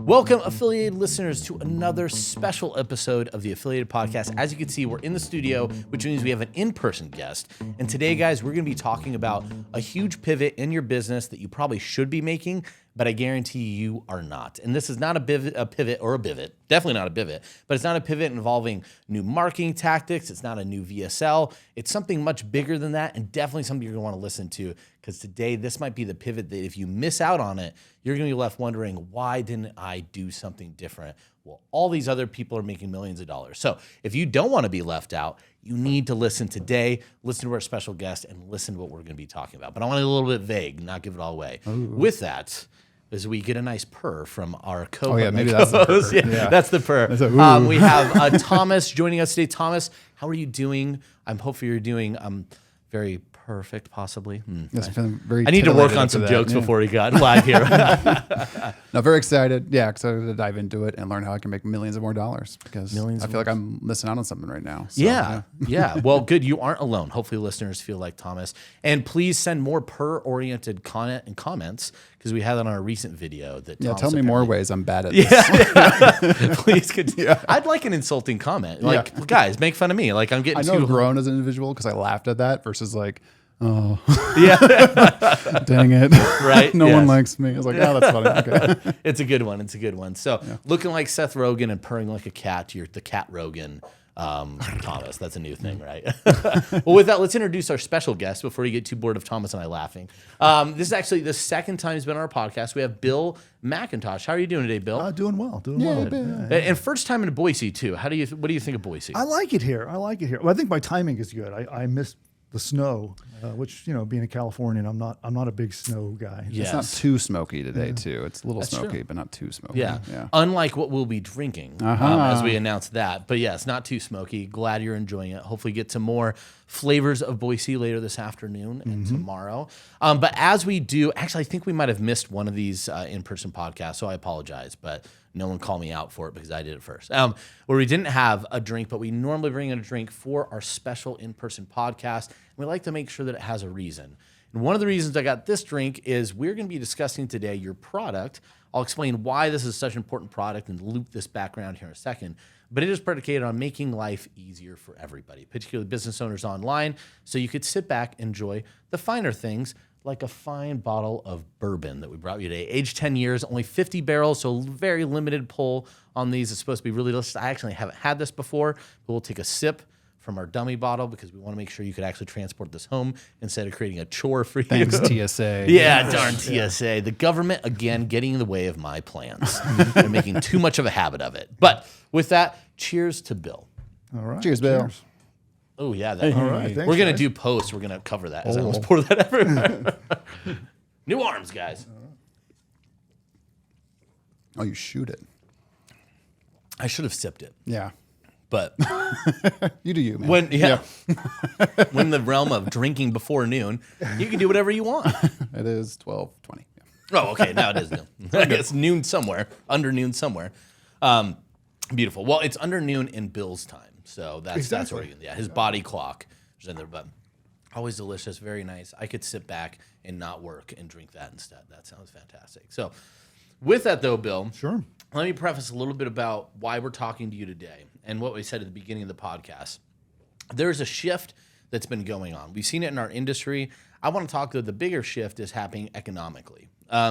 Welcome, affiliated listeners, to another special episode of the Affiliated Podcast. As you can see, we're in the studio, which means we have an in-person guest. And today, guys, we're going to be talking about a huge pivot in your business that you probably should be making, but I guarantee you are not. And this is not a pivot, definitely not a pivot, but it's not a pivot involving new marketing tactics. It's not a new VSL. It's something much bigger than that, and definitely something you're going to want to listen to, because today this might be the pivot that if you miss out on it, you're going to be left wondering, why didn't I do something different? Well, all these other people are making millions of dollars. So if you don't want to be left out, you need to listen today, listen to our special guest, and listen to what we're going to be talking about. But I want it a little bit vague, not give it all away. Ooh. With that, as we get a nice purr from our co-host. Oh, yeah, maybe that's the purr. Yeah, that's the purr. We have Thomas joining us today. Thomas, how are you doing? I'm hopefully you're doing very perfect, possibly. Yes, very I need to work on some jokes before we got live here. No, very excited. Yeah, excited to dive into it and learn how I can make millions of more dollars, because I feel like I'm missing out on something right now. So, yeah. Well, good. You aren't alone. Hopefully listeners feel like Thomas. And please send more purr-oriented content and comments, because we had that on our recent video. Tell me more ways I'm bad at this. Please continue. Yeah. I'd like an insulting comment. Like, guys, make fun of me. Like, I'm getting too... I know grown as an individual because I laughed at that versus like, oh, yeah, dang it, right? No one likes me. I was like, oh, that's funny. Okay. It's a good one. So looking like Seth Rogen and purring like a cat, you're the Cat Rogen. Thomas, that's a new thing, right? Well, with that, let's introduce our special guest before you get too bored of Thomas and I laughing. This is actually the second time he's been on our podcast. We have Bill McIntosh. How are you doing today, Bill? Doing well. And first time in Boise too. What do you think of Boise? I like it here. Well, I think my timing is good. I missed the snow, which, being a Californian, I'm not a big snow guy. Yes. It's not too smoky today, too. It's a little smoky, but not too smoky. Yeah. Unlike what we'll be drinking as we announce that. But yeah, it's not too smoky. Glad you're enjoying it. Hopefully get some more flavors of Boise later this afternoon and tomorrow. But as we do, actually, I think we might have missed one of these in-person podcasts, so I apologize. But no one called me out for it because I did it first. Where we didn't have a drink, but we normally bring in a drink for our special in-person podcast. And we like to make sure that it has a reason. And one of the reasons I got this drink is we're going to be discussing today your product. I'll explain why this is such an important product and loop this background here in a second. But it is predicated on making life easier for everybody, particularly business owners online, so you could sit back and enjoy the finer things, like a fine bottle of bourbon that we brought you today. Aged 10 years, only 50 barrels, so very limited pull on these. It's supposed to be really delicious. I actually haven't had this before, but we'll take a sip from our dummy bottle because we want to make sure you could actually transport this home instead of creating a chore for you. Thanks, TSA. Yeah, darn TSA. Yeah. The government, again, getting in the way of my plans. They're making too much of a habit of it. But with that, cheers to Bill. All right. Cheers, Bill. Oh, yeah. All right. Thanks, we're going to do post. We're going to cover that as I almost pour that everywhere. New arms, guys. Oh, you shoot it. I should have sipped it. Yeah. But you do you, man. When when the realm of drinking before noon, you can do whatever you want. It is 12:20. Yeah. Oh, okay. Now it is noon. I guess noon somewhere, under noon somewhere. Beautiful. Well, it's under noon in Bill's time, so that's where his body clock is in there. But always delicious, very nice. I could sit back and not work and drink that instead. That sounds fantastic. So, with that though, Bill, sure. Let me preface a little bit about why we're talking to you today and what we said at the beginning of the podcast. There's a shift that's been going on. We've seen it in our industry. I want to talk to the bigger shift is happening economically.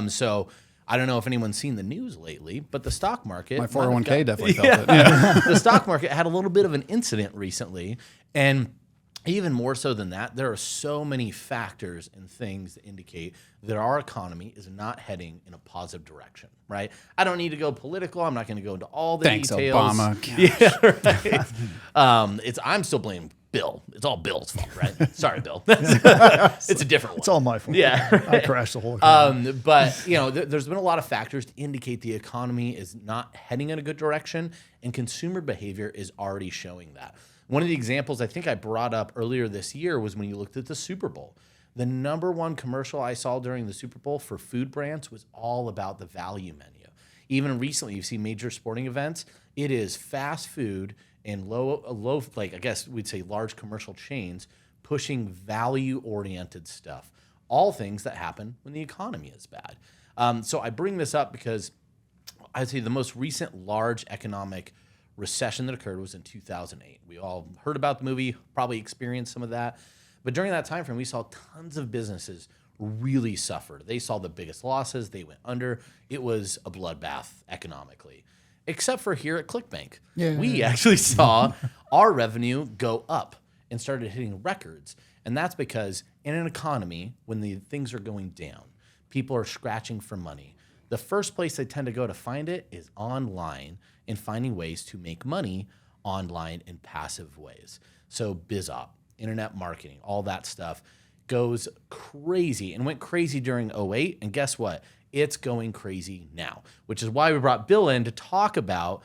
So I don't know if anyone's seen the news lately, but the stock market... My 401k definitely felt it. Yeah. The stock market had a little bit of an incident recently, and even more so than that, there are so many factors and things that indicate that our economy is not heading in a positive direction, right? I don't need to go political. I'm not going to go into all the details. Thanks, Obama. Yeah, right. I'm still blaming Bill. It's all Bill's fault, right? Sorry, Bill. It's a different one. It's all my fault. Yeah, right. I crashed the whole economy. But there's been a lot of factors to indicate the economy is not heading in a good direction, and consumer behavior is already showing that. One of the examples I think I brought up earlier this year was when you looked at the Super Bowl. The number one commercial I saw during the Super Bowl for food brands was all about the value menu. Even recently, you've seen major sporting events. It is fast food and low, like I guess we'd say large commercial chains pushing value-oriented stuff. All things that happen when the economy is bad. So I bring this up because I'd say the most recent large economic recession that occurred was in 2008. We all heard about the movie, probably experienced some of that. But during that time frame, we saw tons of businesses really suffered. They saw the biggest losses. They went under. It was a bloodbath economically, except for here at ClickBank. Yeah. We actually saw our revenue go up and started hitting records. And that's because in an economy, when the things are going down, people are scratching for money. The first place they tend to go to find it is online and finding ways to make money online in passive ways. So BizOp, internet marketing, all that stuff goes crazy and went crazy during 08. And guess what? It's going crazy now, which is why we brought Bill in to talk about,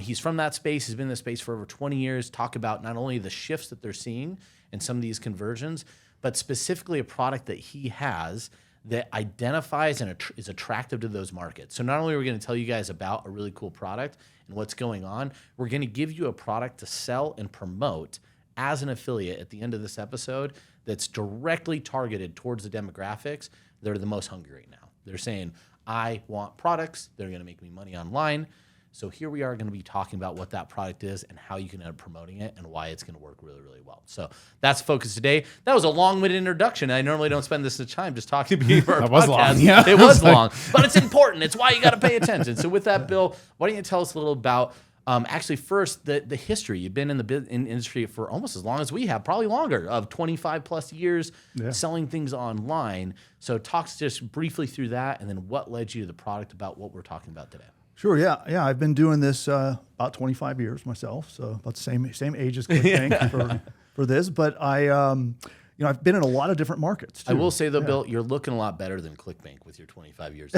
he's from that space. He's been in the space for over 20 years, talk about not only the shifts that they're seeing in some of these conversions, but specifically a product that he has that identifies and is attractive to those markets. So not only are we going to tell you guys about a really cool product and what's going on, we're going to give you a product to sell and promote as an affiliate at the end of this episode that's directly targeted towards the demographics that are the most hungry right now. They're saying, I want products that are going to make me money online. So here we are going to be talking about what that product is and how you can end up promoting it and why it's going to work really, really well. So that's focus today. That was a long-winded introduction. I normally don't spend this much time just talking to people about our podcast. Long, yeah. It was long, but it's important. It's why you got to pay attention. So with that, Bill, why don't you tell us a little about actually first the history. You've been in the industry for almost as long as we have, probably longer, of 25 plus years selling things online. So talk just briefly through that and then what led you to the product about what we're talking about today. Sure. Yeah. I've been doing this about 25 years myself, so about the same age as ClickBank for this. But I've been in a lot of different markets too. I will say though, Bill, you're looking a lot better than ClickBank with your 25 years.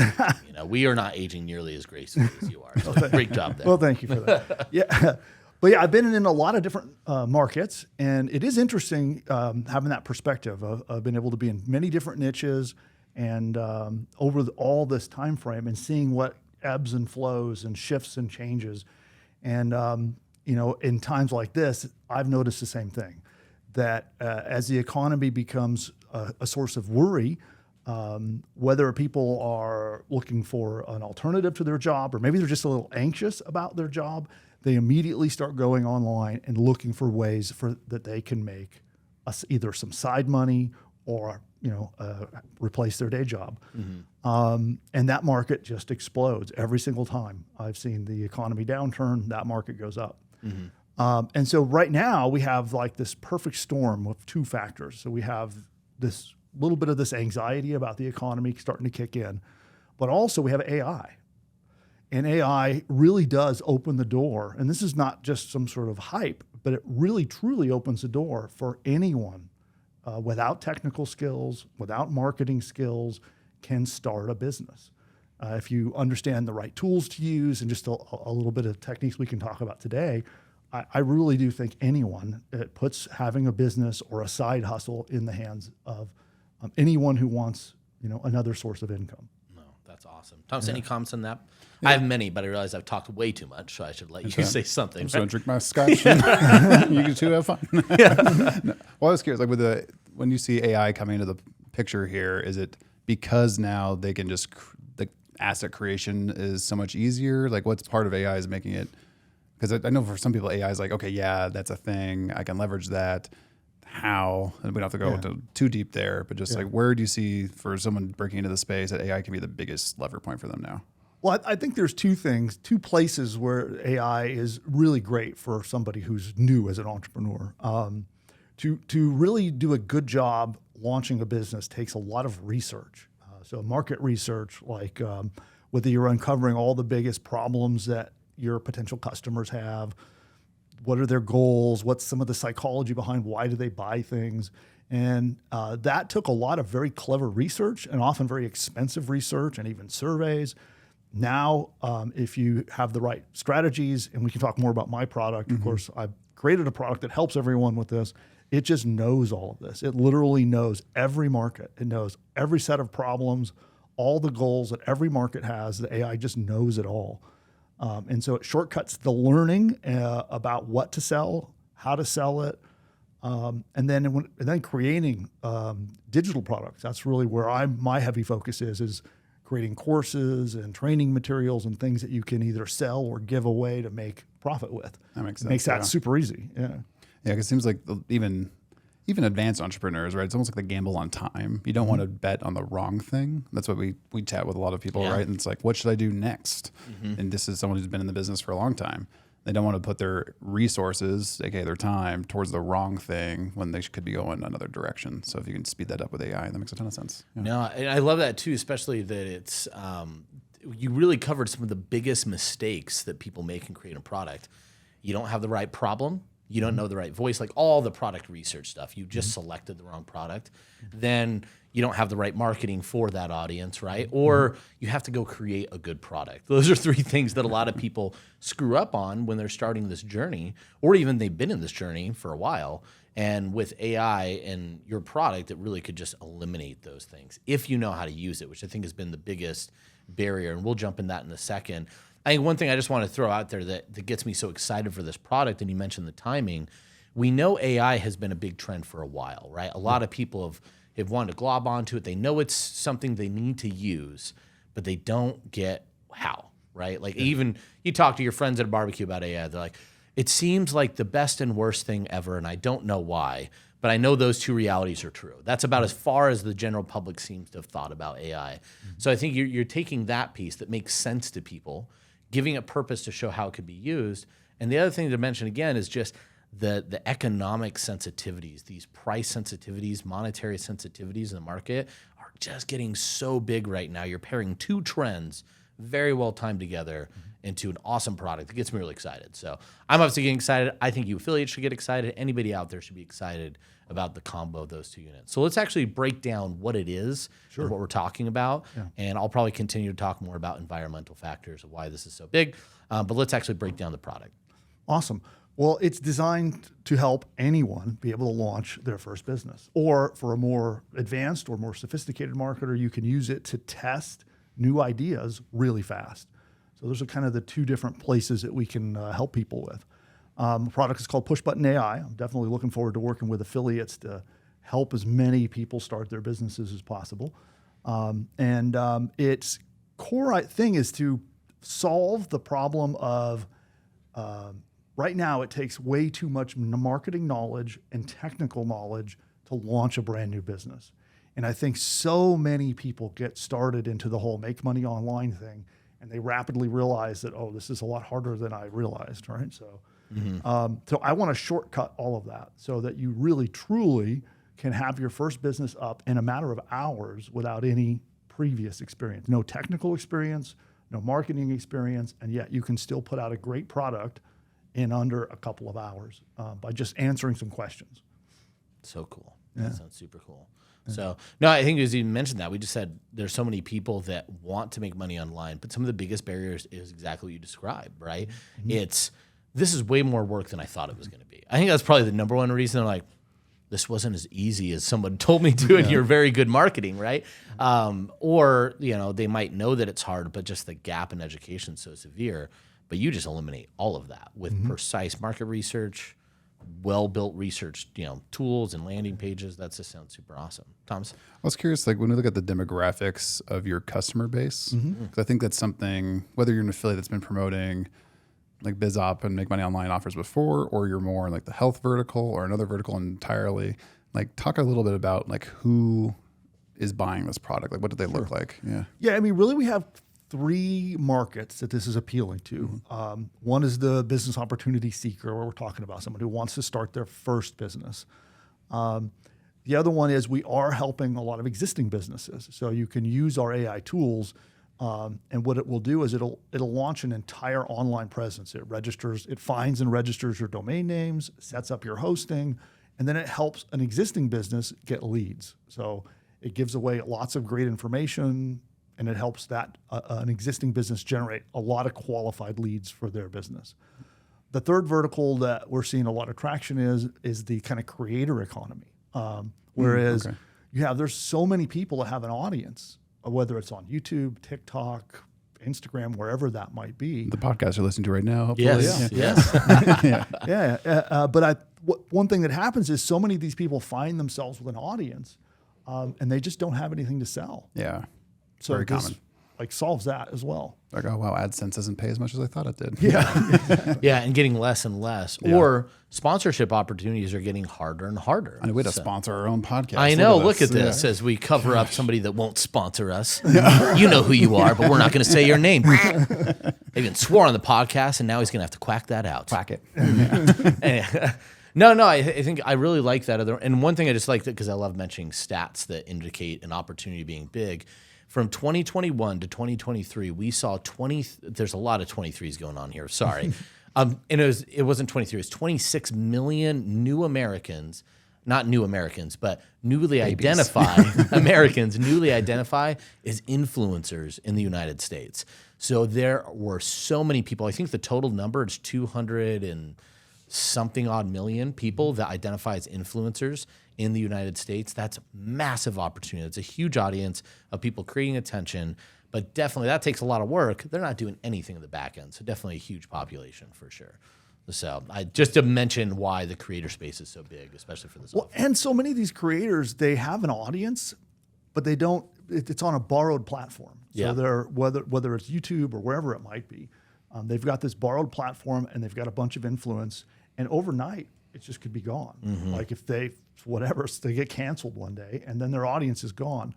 We are not aging nearly as gracefully as you are. So great job there. Well, thank you for that. Yeah. But yeah, I've been in a lot of different markets, and it is interesting having that perspective of being able to be in many different niches and over all this time frame and seeing what ebbs and flows and shifts and changes. And, in times like this, I've noticed the same thing, that as the economy becomes a source of worry, whether people are looking for an alternative to their job or maybe they're just a little anxious about their job, they immediately start going online and looking for ways that they can make either some side money or replace their day job. Mm-hmm. And that market just explodes every single time I've seen the economy downturn, that market goes up. Mm-hmm. And so right now we have like this perfect storm of two factors. So we have this little bit of this anxiety about the economy starting to kick in, but also we have AI. And AI really does open the door. And this is not just some sort of hype, but it really truly opens the door for anyone without technical skills, without marketing skills, can start a business. If you understand the right tools to use and just a little bit of techniques we can talk about today, I really do think anyone, it puts having a business or a side hustle in the hands of anyone who wants another source of income. No, that's awesome. Thomas, any comments on that? Yeah. I have many, but I realize I've talked way too much, so I should let you say something. I'm just going to drink my scotch. And you can too have fun. No. Well, I was curious, like when you see AI coming into the picture here, is it because now they can just, the asset creation is so much easier? Like what's part of AI is making it, because I know for some people AI is like, okay, yeah, that's a thing. I can leverage that. How? And we don't have to go too deep there, but just like where do you see for someone breaking into the space that AI can be the biggest lever point for them now? Well, I think there's two places where AI is really great for somebody who's new as an entrepreneur. To really do a good job launching a business takes a lot of research. So market research, like whether you're uncovering all the biggest problems that your potential customers have, what are their goals, what's some of the psychology behind why do they buy things. And that took a lot of very clever research and often very expensive research and even surveys. Now, if you have the right strategies, and we can talk more about my product, of course, I've created a product that helps everyone with this. It just knows all of this. It literally knows every market. It knows every set of problems, all the goals that every market has. The AI just knows it all. And so it shortcuts the learning about what to sell, how to sell it, and then creating digital products. That's really where my heavy focus is creating courses and training materials and things that you can either sell or give away to make profit with. That makes sense. It makes that super easy. Yeah. Yeah, 'cause it seems like even advanced entrepreneurs, right? It's almost like the gamble on time. You don't want to bet on the wrong thing. That's what we chat with a lot of people, right? And it's like, what should I do next? And this is someone who's been in the business for a long time. They don't want to put their resources, aka their time, towards the wrong thing when they could be going another direction. So if you can speed that up with AI, that makes a ton of sense. Yeah. No, and I love that too, especially that it's you really covered some of the biggest mistakes that people make in creating a product. You don't have the right problem. You don't know the right voice, like all the product research stuff. You just selected the wrong product. Then you don't have the right marketing for that audience, right? Or you have to go create a good product. Those are three things that a lot of people screw up on when they're starting this journey, or even they've been in this journey for a while. And with AI and your product, it really could just eliminate those things if you know how to use it, which I think has been the biggest barrier. And we'll jump in that in a second. I think one thing I just want to throw out there that gets me so excited for this product, and you mentioned the timing, we know AI has been a big trend for a while, right? A lot of people have wanted to glob onto it. They know it's something they need to use, but they don't get how, right? Like even you talk to your friends at a barbecue about AI, they're like, it seems like the best and worst thing ever, and I don't know why, but I know those two realities are true. That's about as far as the general public seems to have thought about AI. So I think you're taking that piece that makes sense to people, giving it purpose to show how it could be used. And the other thing to mention again is just the economic sensitivities, these price sensitivities, monetary sensitivities in the market are just getting so big right now. You're pairing two trends very well timed together into an awesome product. It gets me really excited. So I'm obviously getting excited. I think you affiliates should get excited. Anybody out there should be excited about the combo of those two units. So let's actually break down what it is and what we're talking about. Yeah. And I'll probably continue to talk more about environmental factors of why this is so big. But let's actually break down the product. Awesome. Well, it's designed to help anyone be able to launch their first business. Or for a more advanced or more sophisticated marketer, you can use it to test new ideas really fast. So those are kind of the two different places that we can help people with. The product is called Push Button AI. I'm definitely looking forward to working with affiliates to help as many people start their businesses as possible. Its core thing is to solve the problem of right now it takes way too much marketing knowledge and technical knowledge to launch a brand new business. And I think so many people get started into the whole make money online thing, and they rapidly realize that, oh, this is a lot harder than I realized, right? So, so I want to shortcut all of that so that you really, truly can have your first business up in a matter of hours without any previous experience. No technical experience, no marketing experience, and yet you can still put out a great product in under a couple of hours by just answering some questions. So cool. Yeah. That sounds super cool. So, no, I think as you mentioned that, we just said there's so many people that want to make money online, but some of the biggest barriers is exactly what you described, right? This is way more work than I thought it was going to be. I think that's probably the number one reason they're like, this wasn't as easy as someone told me to, and you're very good marketing, right? Or, they might know that it's hard, but just the gap in education is so severe, but you just eliminate all of that with precise market research, well-built research, tools and landing pages. That just sounds super awesome. Thomas? I was curious, like when we look at the demographics of your customer base, because I think that's something, whether you're an affiliate that's been promoting like BizOp and Make Money Online offers before, or you're more in like the health vertical or another vertical entirely, like talk a little bit about like who is buying this product. Like what do they look like? Yeah, I mean, really we have three markets that this is appealing to. One is the business opportunity seeker, where we're talking about someone who wants to start their first business. The other one is we are helping a lot of existing businesses. So you can use our AI tools, and what it will do is it'll launch an entire online presence. It finds and registers your domain names, sets up your hosting, and then it helps an existing business get leads. So it gives away lots of great information, and it helps that an existing business generate a lot of qualified leads for their business. The third vertical that we're seeing a lot of traction is the kind of creator economy. Whereas there's so many people that have an audience, whether it's on YouTube, TikTok, Instagram, wherever that might be. The podcast you're listening to right now, hopefully. Yes. But one thing that happens is so many of these people find themselves with an audience, and they just don't have anything to sell. Yeah. So Very common. like solves that as well. Like, oh, wow, AdSense doesn't pay as much as I thought it did. Yeah. Yeah, and getting less and less. Or sponsorship opportunities are getting harder and harder. And we had to sponsor our own podcast. I know. Look at this as we cover up somebody that won't sponsor us. You know who you are, but we're not going to say your name. They even swore on the podcast, and now he's going to have to quack that out. Quack it. No, I think I really like that. And one thing I just like that because I love mentioning stats that indicate an opportunity being big. From 2021 to 2023, we saw 20. There's a lot of 23s going on here. Sorry, and it wasn't 23. It was 26 million new Americans, not new Americans, but newly identified Americans newly identify as influencers in the United States. So there were so many people. I think the total number is 200 and something odd million people that identify as influencers in the United States. That's massive opportunity. It's a huge audience of people creating attention, but definitely that takes a lot of work. They're not doing anything in the back end. So definitely a huge population for sure. So just to mention why the creator space is so big, especially for this. Well, and so many of these creators, they have an audience, but they don't, it's on a borrowed platform. So they're, whether it's YouTube or wherever it might be, they've got this borrowed platform and they've got a bunch of influence, and overnight it just could be gone. Like if they get canceled one day and then their audience is gone.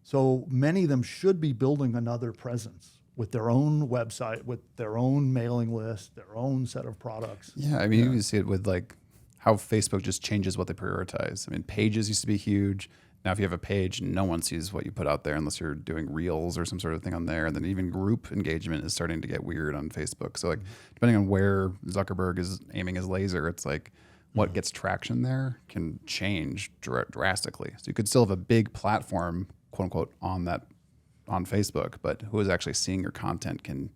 So many of them should be building another presence with their own website, with their own mailing list, their own set of products. Yeah, I mean, you can see it with like how Facebook just changes what they prioritize. I mean, pages used to be huge. Now, if you have a page, no one sees what you put out there unless you're doing reels or some sort of thing on there. And then even group engagement is starting to get weird on Facebook. So like, depending on where Zuckerberg is aiming his laser, it's like what gets traction there can change drastically. So you could still have a big platform, quote unquote, on Facebook, but who is actually seeing your content can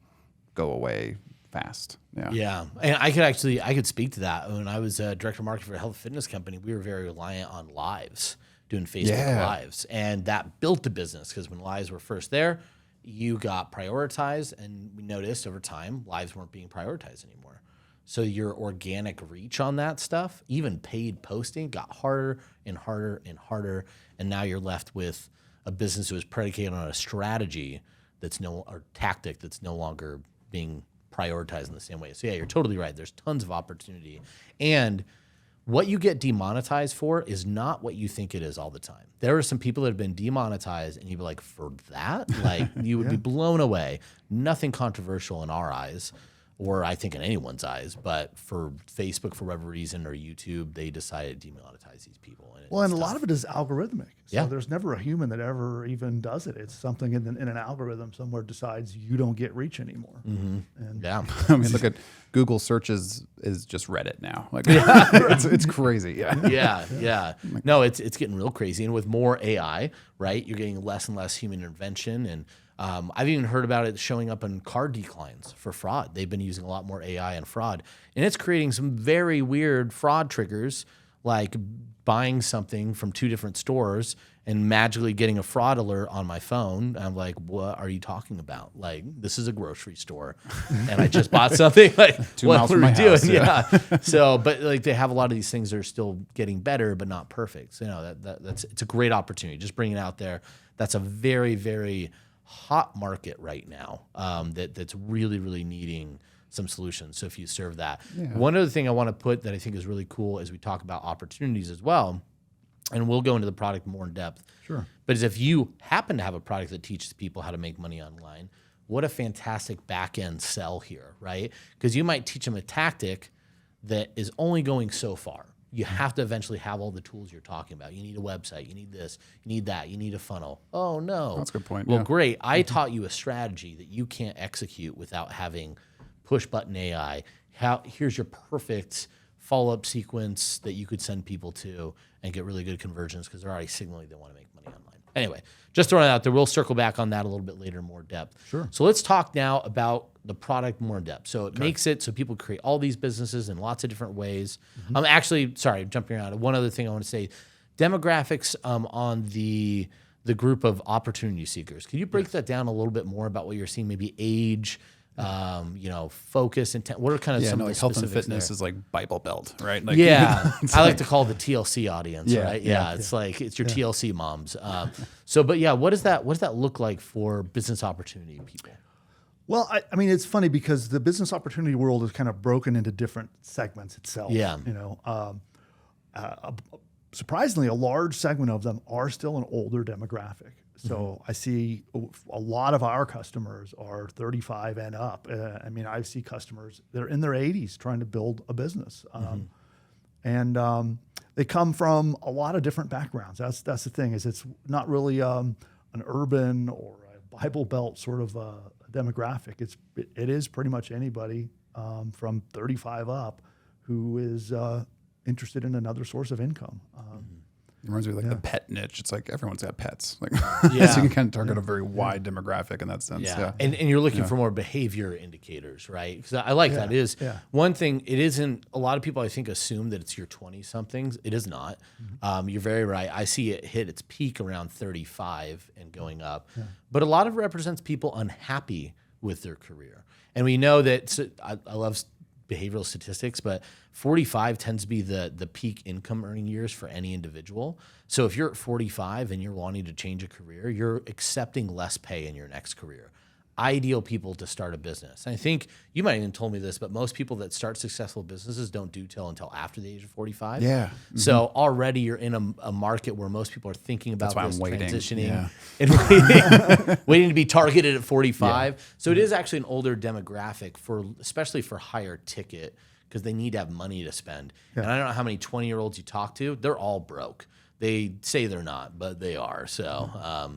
go away fast. Yeah. And I could speak to that. When I was director of marketing for a health fitness company, we were very reliant on lives, doing Facebook Lives. And that built the business because when lives were first there, you got prioritized. And we noticed over time, lives weren't being prioritized anymore. So your organic reach on that stuff, even paid posting, got harder and harder and harder. And now you're left with a business that was predicated on a strategy or tactic that's no longer being prioritized in the same way. So yeah, you're totally right. There's tons of opportunity. And what you get demonetized for is not what you think it is all the time. There are some people that have been demonetized and you'd be like, for that? Like you would be blown away. Nothing controversial in our eyes, or I think in anyone's eyes, but for Facebook, for whatever reason, or YouTube, they decided to demonetize these people. And a lot of it is algorithmic. So there's never a human that ever even does it. It's something in an algorithm somewhere decides you don't get reach anymore. And I mean, look at Google searches is just Reddit now. Like it's crazy. Yeah. No, it's getting real crazy. And with more AI, right, you're getting less and less human intervention. And I've even heard about it showing up in card declines for fraud. They've been using a lot more AI and fraud. And it's creating some very weird fraud triggers, like buying something from two different stores and magically getting a fraud alert on my phone. I'm like, what are you talking about? Like, this is a grocery store and I just bought something. Like, 2 miles from my house. Yeah. So, but like they have a lot of these things that are still getting better, but not perfect. So, you know, it's a great opportunity. Just bring it out there. That's a very, very hot market right now that's really, really needing some solutions. So if you serve that. One other thing I want to put that I think is really cool as we talk about opportunities as well, and we'll go into the product more in depth. Sure. But is if you happen to have a product that teaches people how to make money online, what a fantastic back end sell here, right? Because you might teach them a tactic that is only going so far. You have to eventually have all the tools you're talking about. You need a website. You need this. You need that. You need a funnel. Oh, no. That's a good point. Well, great. I taught you a strategy that you can't execute without having push-button AI. Here's your perfect follow-up sequence that you could send people to and get really good conversions because they're already signaling they want to make money online. Anyway, just throwing it out there. We'll circle back on that a little bit later in more depth. Sure. So let's talk now about the product more in depth. So it makes it so people create all these businesses in lots of different ways. Actually, sorry, jumping around. One other thing I want to say, demographics on the group of opportunity seekers. Can you break that down a little bit more about what you're seeing? Maybe age, focus, intent. What are kind of some of the health and specifics fitness there? is like Bible Belt, right? Like, I like to call it the TLC audience, Yeah, right? yeah. It's like it's your TLC moms. What does that look like for business opportunity people? Well, I mean, it's funny because the business opportunity world is kind of broken into different segments itself. Yeah. Surprisingly, a large segment of them are still an older demographic. So I see a lot of our customers are 35 and up. I see customers, they're in their 80s trying to build a business. And they come from a lot of different backgrounds. That's the thing, is it's not really an urban or a Bible Belt sort of demographic. It is pretty much anybody from 35 up who is interested in another source of income. It reminds me of like the pet niche. It's like everyone's got pets. Like, so Yeah. you can kind of target a very wide demographic in that sense. Yeah. And you're looking for more behavior indicators, right? Because I like that is one thing. It isn't, a lot of people I think assume that it's your 20 somethings. It is not. You're very right. I see it hit its peak around 35 and going up, but a lot of it represents people unhappy with their career. And we know that, I love behavioral statistics, but 45 tends to be the peak income earning years for any individual. So if you're at 45 and you're wanting to change a career, you're accepting less pay in your next career. Ideal people to start a business. And I think you might have even told me this, but most people that start successful businesses don't do until after the age of 45. Yeah. Mm-hmm. So already you're in a market where most people are thinking about That's this why I'm waiting. transitioning and waiting to be targeted at 45. Yeah. So it is actually an older demographic especially for higher ticket, because they need to have money to spend. Yeah. And I don't know how many 20-year-olds you talk to, they're all broke. They say they're not, but they are. So I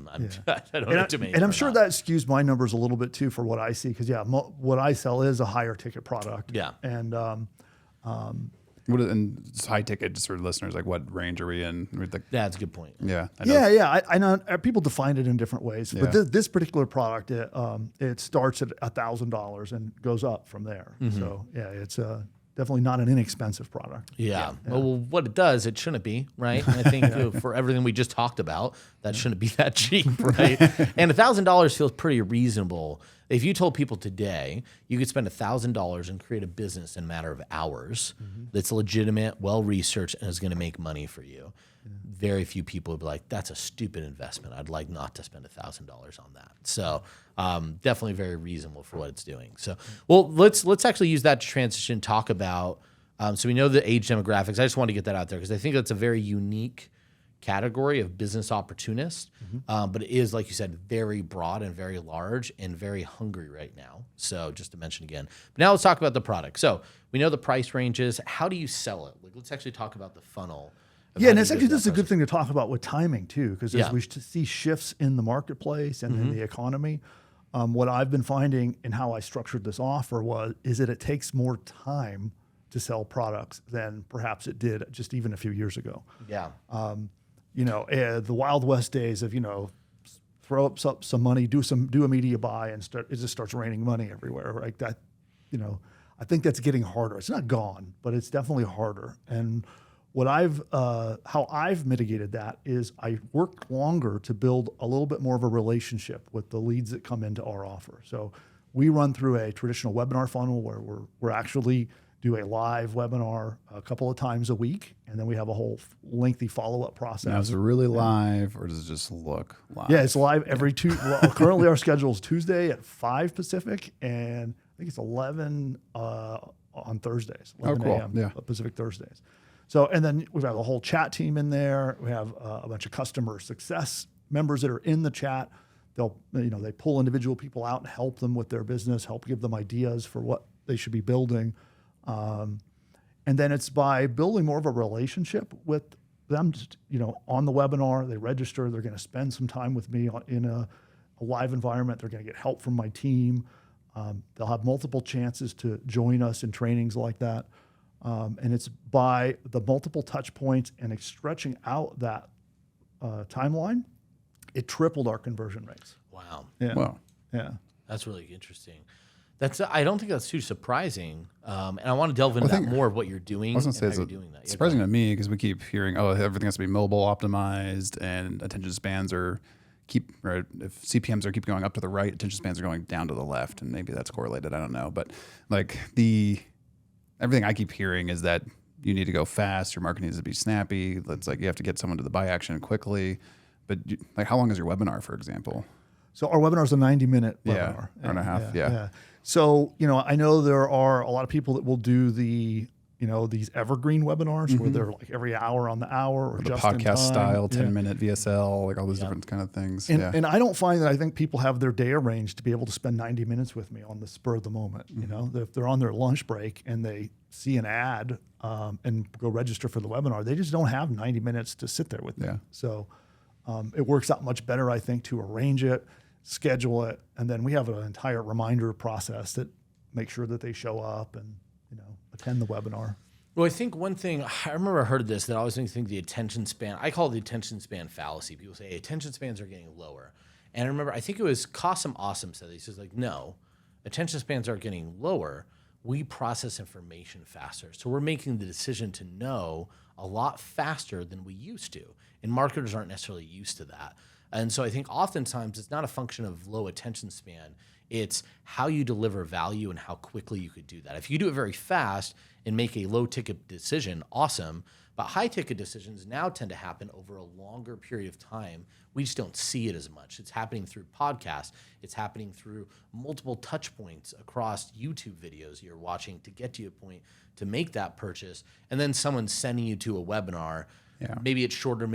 don't know too many. And I'm sure that skews my numbers a little bit too for what I see, because what I sell is a higher ticket product. Yeah. And and it's high ticket, just for listeners, like what range are we in? That's a good point. Yeah. I know people define it in different ways, but this particular product, it starts at $1,000 and goes up from there. So it's definitely not an inexpensive product. Yeah. Well, what it does, it shouldn't be, right? And I think for everything we just talked about, that shouldn't be that cheap, right? And $1,000 feels pretty reasonable. If you told people today you could spend $1,000 and create a business in a matter of hours that's legitimate, well-researched, and is going to make money for you, very few people would be like, that's a stupid investment. I'd like not to spend $1,000 on that. So definitely very reasonable for what it's doing. So, well, let's actually use that to transition, talk about, so we know the age demographics. I just want to get that out there because I think that's a very unique category of business opportunist, but it is, like you said, very broad and very large and very hungry right now. So just to mention again, but now let's talk about the product. So we know the price ranges. How do you sell it? Like, let's actually talk about the funnel. Yeah, and it's actually this is a good thing to talk about with timing too, because as we see shifts in the marketplace and in the economy, what I've been finding in how I structured this offer is that it takes more time to sell products than perhaps it did just even a few years ago. Yeah. The Wild West days of throw up some money, do a media buy, and it just starts raining money everywhere. Like that, I think that's getting harder. It's not gone, but it's definitely harder. And what how I've mitigated that is I work longer to build a little bit more of a relationship with the leads that come into our offer. So we run through a traditional webinar funnel where we're actually do a live webinar a couple of times a week, and then we have a whole lengthy follow-up process. Now, is it really live, or does it just look live? Yeah, it's live every currently our schedule is Tuesday at 5 Pacific, and I think it's 11 on Thursdays, 11 a.m. Pacific Thursdays. So, and then we've got a whole chat team in there. We have a bunch of customer success members that are in the chat. They pull individual people out and help them with their business, help give them ideas for what they should be building. And then it's by building more of a relationship with them, on the webinar. They register, they're going to spend some time with me in a live environment. They're going to get help from my team. They'll have multiple chances to join us in trainings like that. And it's by the multiple touch points and stretching out that timeline, it tripled our conversion rates. Wow. Yeah. Wow. Yeah. That's really interesting. I don't think that's too surprising. And I want to delve into that more of what you're doing. I was going to say, you're doing that. Surprising to me, because we keep hearing, everything has to be mobile optimized and attention spans are if CPMs keep going up to the right, attention spans are going down to the left, and maybe that's correlated. I don't know, but like everything I keep hearing is that you need to go fast. Your marketing needs to be snappy. It's like you have to get someone to the buy action quickly. But like, how long is your webinar, for example? So our webinar is a 90-minute webinar. Yeah, hour and a half. Yeah. So, I know there are a lot of people that will do these evergreen webinars where they're like every hour on the hour or the just podcast in time. style, 10-minute VSL, like all those different kind of things. And I don't find that I think people have their day arranged to be able to spend 90 minutes with me on the spur of the moment. If they're on their lunch break and they see an ad and go register for the webinar, they just don't have 90 minutes to sit there with me. Yeah. So it works out much better, I think, to arrange it, schedule it, and then we have an entire reminder process that makes sure that they show up and attend the webinar. Well, I think one thing, I remember I heard this, that I always think the attention span, I call it the attention span fallacy. People say, hey, attention spans are getting lower. And I remember, I think it was Qasim Awesome said, he says like, no, attention spans are getting lower. We process information faster. So we're making the decision to know a lot faster than we used to. And marketers aren't necessarily used to that. And so I think oftentimes it's not a function of low attention span. It's how you deliver value and how quickly you could do that. If you do it very fast and make a low ticket decision, awesome. But high ticket decisions now tend to happen over a longer period of time. We just don't see it as much. It's happening through podcasts. It's happening through multiple touch points across YouTube videos you're watching to get to a point to make that purchase. And then someone's sending you to a webinar. Yeah. Maybe it's shorter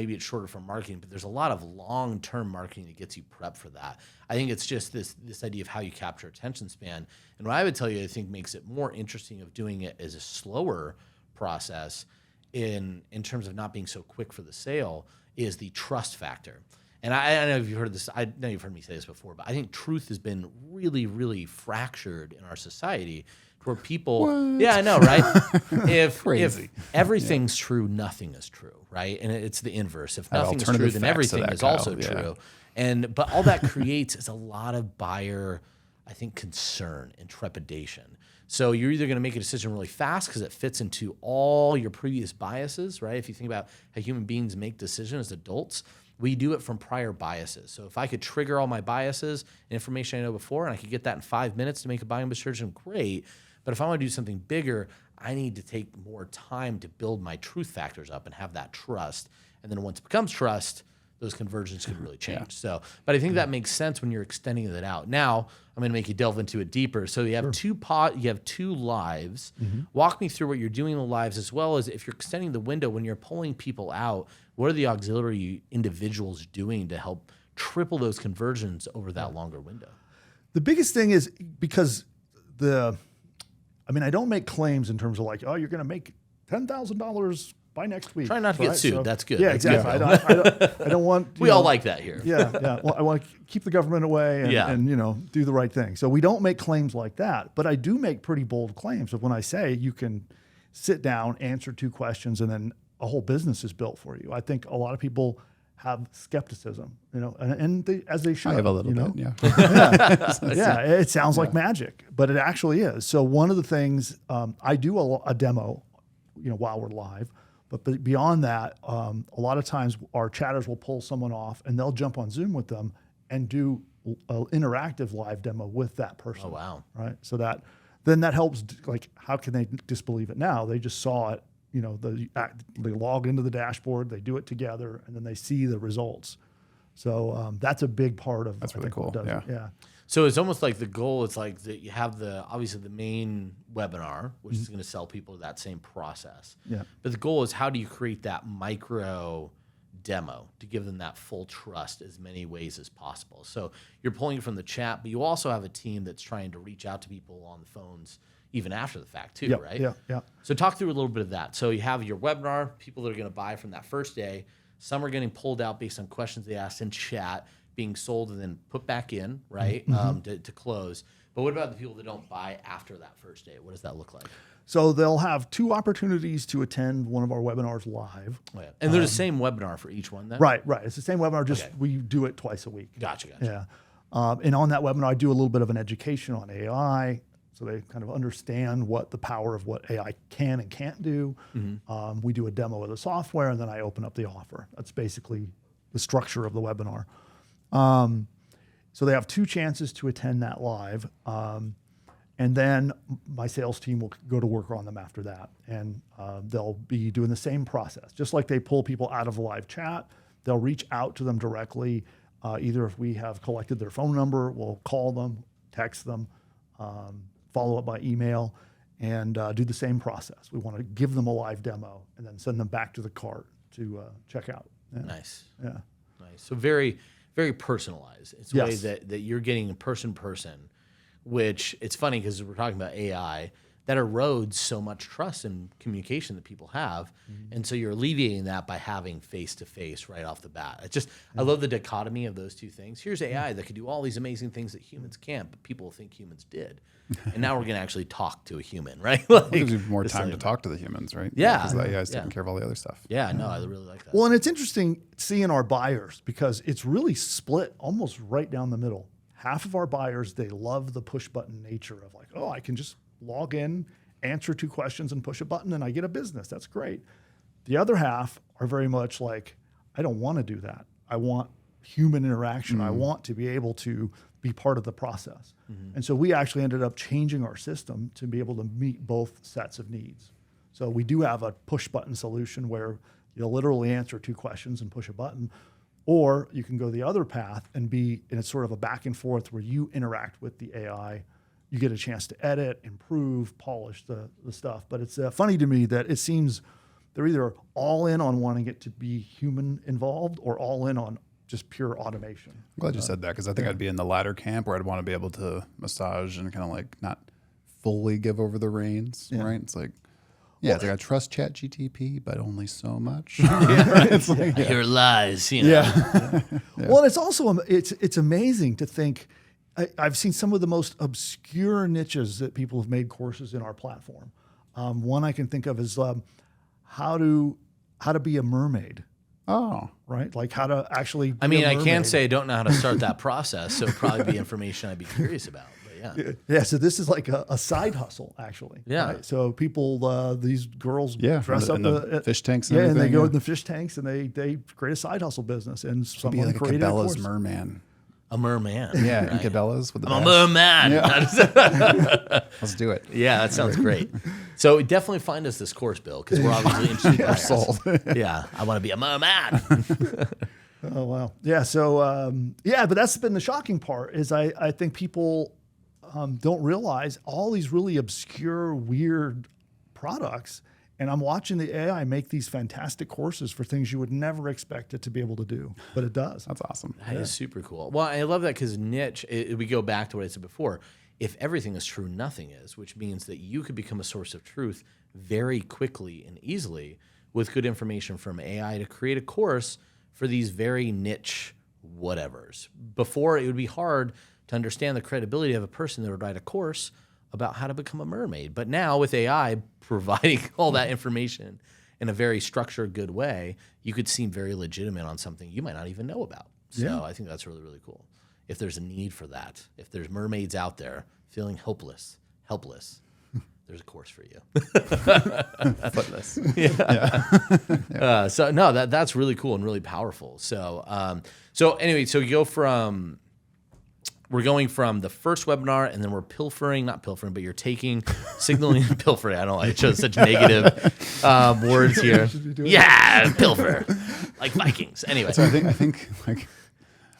for marketing, but there's a lot of long-term marketing that gets you prepped for that. I think it's just this idea of how you capture attention span. And what I would tell you, I think makes it more interesting of doing it as a slower process in terms of not being so quick for the sale is the trust factor. And I know you've heard this, I know you've heard me say this before, but I think truth has been really, really fractured in our society where people, yeah, I know, right? If everything's true, nothing is true, right? And it's the inverse. If nothing is true, then everything is also true. But all that creates is a lot of buyer, I think, concern and trepidation. So you're either going to make a decision really fast because it fits into all your previous biases, right? If you think about how human beings make decisions as adults, we do it from prior biases. So if I could trigger all my biases and information I know before, and I could get that in 5 minutes to make a buying decision, great. But if I want to do something bigger, I need to take more time to build my truth factors up and have that trust. And then once it becomes trust, those conversions can really change. Yeah. So, but I think that makes sense when you're extending it out. Now, I'm going to make you delve into it deeper. So you have two lives. Walk me through what you're doing in the lives, as well as if you're extending the window when you're pulling people out, what are the auxiliary individuals doing to help triple those conversions over that longer window? The biggest thing is because I don't make claims in terms of like, oh, you're going to make $10,000 by next week. Try not to get sued. So, that's good. Yeah, that's exactly. Good. I don't want. We all like that here. Yeah. Well, I want to keep the government away and do the right thing. So we don't make claims like that, but I do make pretty bold claims of when I say you can sit down, answer 2 questions, and then a whole business is built for you. I think a lot of people have skepticism, as they should. I have a little bit, yeah. It sounds like magic, but it actually is. So one of the things I do a demo, while we're live, but beyond that, a lot of times our chatters will pull someone off and they'll jump on Zoom with them and do an interactive live demo with that person. Oh wow! Right, so that helps. Like, how can they disbelieve it now? They just saw it. They log into the dashboard, they do it together, and then they see the results. So that's a big part of. That's really cool. Yeah. So it's almost like the goal is like that you have obviously the main webinar, which is going to sell people that same process. Yeah. But the goal is, how do you create that micro demo to give them that full trust as many ways as possible? So you're pulling from the chat, but you also have a team that's trying to reach out to people on the phones even after the fact too, right? Yeah. So talk through a little bit of that. So you have your webinar, people that are going to buy from that first day. Some are getting pulled out based on questions they asked in chat, being sold and then put back in, right, to close. But what about the people that don't buy after that first day? What does that look like? So they'll have 2 opportunities to attend one of our webinars live. Oh, yeah. And they're the same webinar for each one then? Right. It's the same webinar, just we do it twice a week. Gotcha. Yeah. And on that webinar, I do a little bit of an education on AI, so they kind of understand what the power of what AI can and can't do. We do a demo of the software, and then I open up the offer. That's basically the structure of the webinar. So they have 2 chances to attend that live. And then my sales team will go to work on them after that. And they'll be doing the same process. Just like they pull people out of a live chat, they'll reach out to them directly. Either if we have collected their phone number, we'll call them, text them, follow up by email, and do the same process. We want to give them a live demo and then send them back to the cart to check out. Yeah. Nice. Yeah. Nice. So very, very personalized. It's a way Yes. that you're getting person, which it's funny because we're talking about AI that erodes so much trust and communication that people have. And so you're alleviating that by having face-to-face right off the bat. It's just, I love the dichotomy of those two things. Here's AI that could do all these amazing things that humans can't, but people think humans did. And now we're going to actually talk to a human, right? It gives you more time to talk to the humans, right? Yeah. Because the AI is taking care of all the other stuff. Yeah, no, I really like that. Well, and it's interesting seeing our buyers because it's really split almost right down the middle. Half of our buyers, they love the push button nature of like, oh, I can just log in, answer 2 questions and push a button and I get a business. That's great. The other half are very much like, I don't want to do that. I want human interaction. I want to be able to be part of the process. And so we actually ended up changing our system to be able to meet both sets of needs. So we do have a push button solution where you'll literally answer 2 questions and push a button, or you can go the other path and it's sort of a back and forth where you interact with the AI. You get a chance to edit, improve, polish the stuff. But it's funny to me that it seems they're either all in on wanting it to be human involved or all in on just pure automation. I'm glad you said that because I think I'd be in the latter camp where I'd want to be able to massage and kind of like not fully give over the reins, right? It's like, it's like I trust ChatGTP, but only so much. It's like, I hear lies, you know. Yeah. Well, it's also it's amazing to think. I've seen some of the most obscure niches that people have made courses in our platform. One I can think of is how to be a mermaid. Oh, right. Like how to actually. I mean, I can't say I don't know how to start that process, so it'd probably be information I'd be curious about. But yeah. Yeah. So this is like a side hustle, actually. Yeah. Right? So people, these girls dress up in the fish tanks. And and they everything, go in the fish tanks and they create a side hustle business. And be someone like a created a Cabela's course. merman. A merman. Yeah, right? in Cabela's with the I'm a bass. merman. Let's do it. Yeah, that sounds great. So definitely find us this course, Bill, because we're obviously interested. Yeah, sold. Yeah, I want to be a merman. Oh, wow. Yeah. So, but that's been the shocking part is I think people don't realize all these really obscure, weird products. And I'm watching the AI make these fantastic courses for things you would never expect it to be able to do, but it does. That's awesome. That is super cool. Well, I love that because niche, we go back to what I said before. If everything is true, nothing is, which means that you could become a source of truth very quickly and easily with good information from AI to create a course for these very niche whatevers. Before, it would be hard to understand the credibility of a person that would write a course about how to become a mermaid. But now with AI providing all that information in a very structured, good way, you could seem very legitimate on something you might not even know about. So I think that's really, really cool. If there's a need for that, if there's mermaids out there feeling helpless, there's a course for you. Footless. So no, that's really cool and really powerful. So anyway, so you go from. We're going from the first webinar, and then we're not pilfering, but you're taking, signaling and pilfering. I don't know. I chose such negative words here. Yeah, pilfer, like Vikings. Anyway, So I think like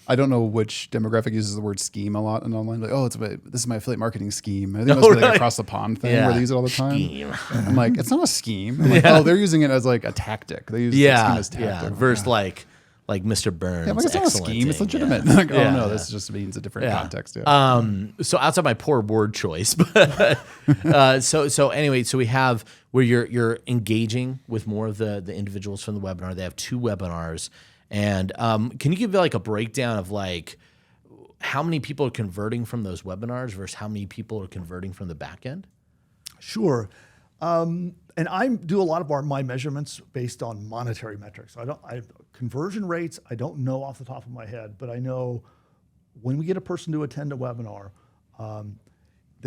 I don't know which demographic uses the word scheme a lot in online. Like, this is my affiliate marketing scheme. I think it must be like really? across the pond thing where they use it all the time. Scheme. I'm like, it's not a scheme. I'm like, oh, they're using it as like a tactic. They use scheme as tactic. Versus like Mr. Burns. Yeah, like, it's not a scheme. It's legitimate. Like, oh no, this just means a different context. Yeah. So outside my poor word choice, but so anyway, so we have where you're engaging with more of the individuals from the webinar. They have 2 webinars, and can you give like a breakdown of like how many people are converting from those webinars versus how many people are converting from the back end? Sure. And I do a lot of my measurements based on monetary metrics. Conversion rates, I don't know off the top of my head, but I know when we get a person to attend a webinar,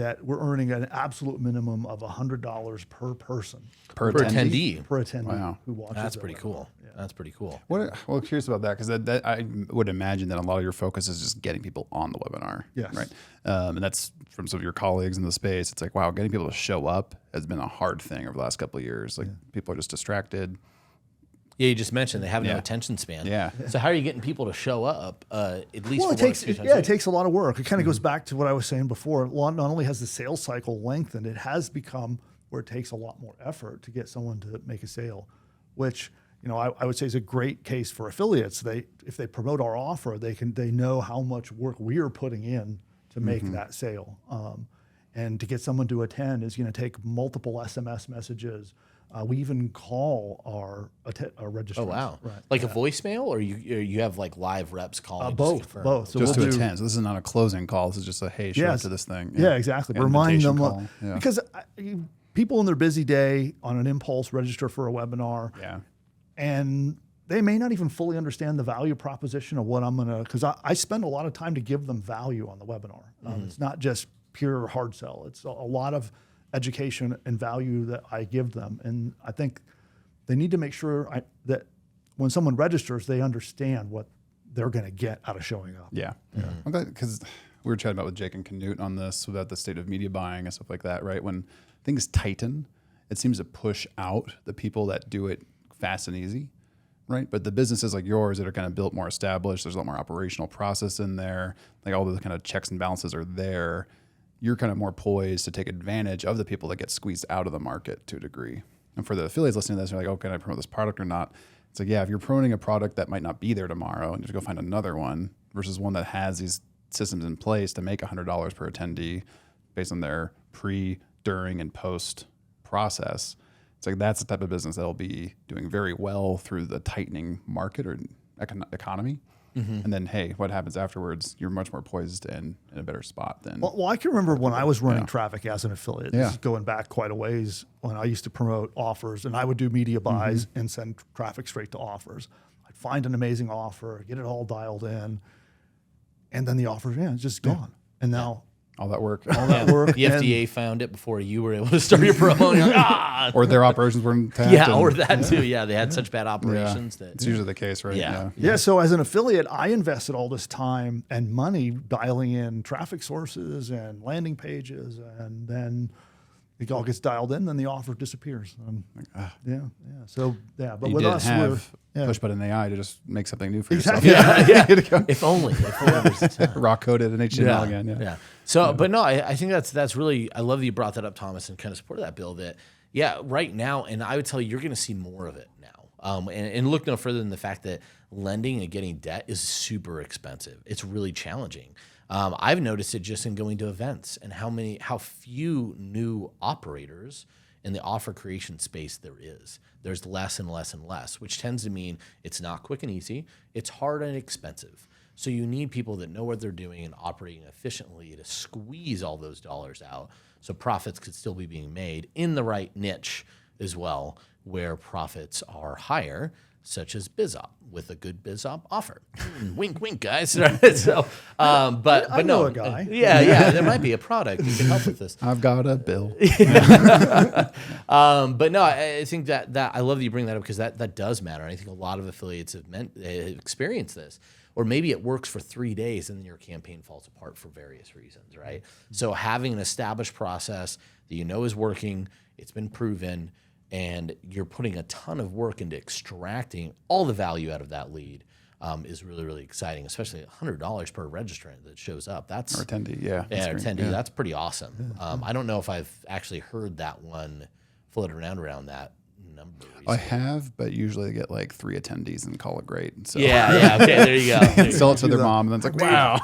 that we're earning an absolute minimum of $100 per person. Per Per attendee? attendee. Per attendee Wow. who watches. That's that pretty webinar. cool. That's pretty cool. Well, curious about that because that I would imagine that a lot of your focus is just getting people on the webinar. Yes. Right. And that's from some of your colleagues in the space. It's like, wow, getting people to show up has been a hard thing over the last couple of years. Like people are just distracted. Yeah, you just mentioned they have no Yeah. attention span. Yeah. So how are you getting people to show up at least? Well, for it takes one or two times yeah, a it week? takes a lot of work. It kind of goes back to what I was saying before. Not only has the sales cycle lengthened, it has become where it takes a lot more effort to get someone to make a sale, which I would say is a great case for affiliates. If they promote our offer, they know how much work we are putting in to make that sale. And to get someone to attend is going to take multiple SMS messages. We even call our registrants. Oh wow! Right. Like a voicemail, or you have like live reps calling? Both. So Just we'll to do- attend. So this is not a closing call. This is just a, hey, show up to this thing. Yeah, exactly. An Remind them invitation call. Yeah. because people in their busy day on an impulse register for a webinar, Yeah. and they may not even fully understand the value proposition of what I'm gonna. Because I spend a lot of time to give them value on the webinar. It's not just pure hard sell. It's a lot of education and value that I give them, and I think they need to make sure that when someone registers, they understand what they're going to get out of showing up. Yeah. Because we were chatting about with Jake and Canute on this about the state of media buying and stuff like that, right? When things tighten, it seems to push out the people that do it fast and easy, right? But the businesses like yours that are kind of built more established, there's a lot more operational process in there, like all the kind of checks and balances are there. You're kind of more poised to take advantage of the people that get squeezed out of the market to a degree. And for the affiliates listening to this, they're like, oh, can I promote this product or not? It's like, yeah, if you're promoting a product that might not be there tomorrow and you have to go find another one versus one that has these systems in place to make $100 per attendee based on their pre, during, and post process. It's like that's the type of business that'll be doing very well through the tightening market or economy. And then, hey, what happens afterwards? You're much more poised and in a better spot than. Well, I can remember when I was running traffic as an affiliate. This Yeah. is going back quite a ways when I used to promote offers, and I would do media buys and send traffic straight to offers. I'd find an amazing offer, get it all dialed in, and then the offer, it's just gone. And now all that work. all that work. The FDA found it before you were able to start your promo. And you're like, Or their operations were intact. yeah, and or that too. Yeah, they had such bad operations It's that. usually the case, right? Yeah. Yeah, so as an affiliate, I invested all this time and money dialing in traffic sources and landing pages, and then it all gets dialed in, then the offer disappears. So but You with didn't us, have we're push button AI to just make something new for Exactly. yourself. Yeah. If only. There's a time. Rock coded in HTML again. Yeah. So, but no, I think that's really, I love that you brought that up, Thomas, and kind of supported that, Bill, that, right now, and I would tell you, you're going to see more of it now. And look no further than the fact that lending and getting debt is super expensive. It's really challenging. I've noticed it just in going to events and how few new operators in the offer creation space there is. There's less and less and less, which tends to mean it's not quick and easy. It's hard and expensive. So you need people that know what they're doing and operating efficiently to squeeze all those dollars out so profits could still be being made in the right niche as well, where profits are higher, such as BizOp with a good BizOp offer. Wink, wink, guys. So, but I no, know a guy. Yeah, there might be a product that can help with this. I've got a bill. But no, I think that I love that you bring that up because that does matter. And I think a lot of affiliates have experienced this. Or maybe it works for 3 days and then your campaign falls apart for various reasons, right? So having an established process that you know is working, it's been proven, and you're putting a ton of work into extracting all the value out of that lead is really, really exciting, especially $100 per registrant that shows up. That's Or attendee, yeah. yeah, That's great. attendee. That's pretty awesome. I don't know if I've actually heard that one floated around that number. I recently. have, but usually they get like 3 attendees and call it great. So Yeah. Okay, there you go. There you sell go. it to their mom, and then it's like, wow.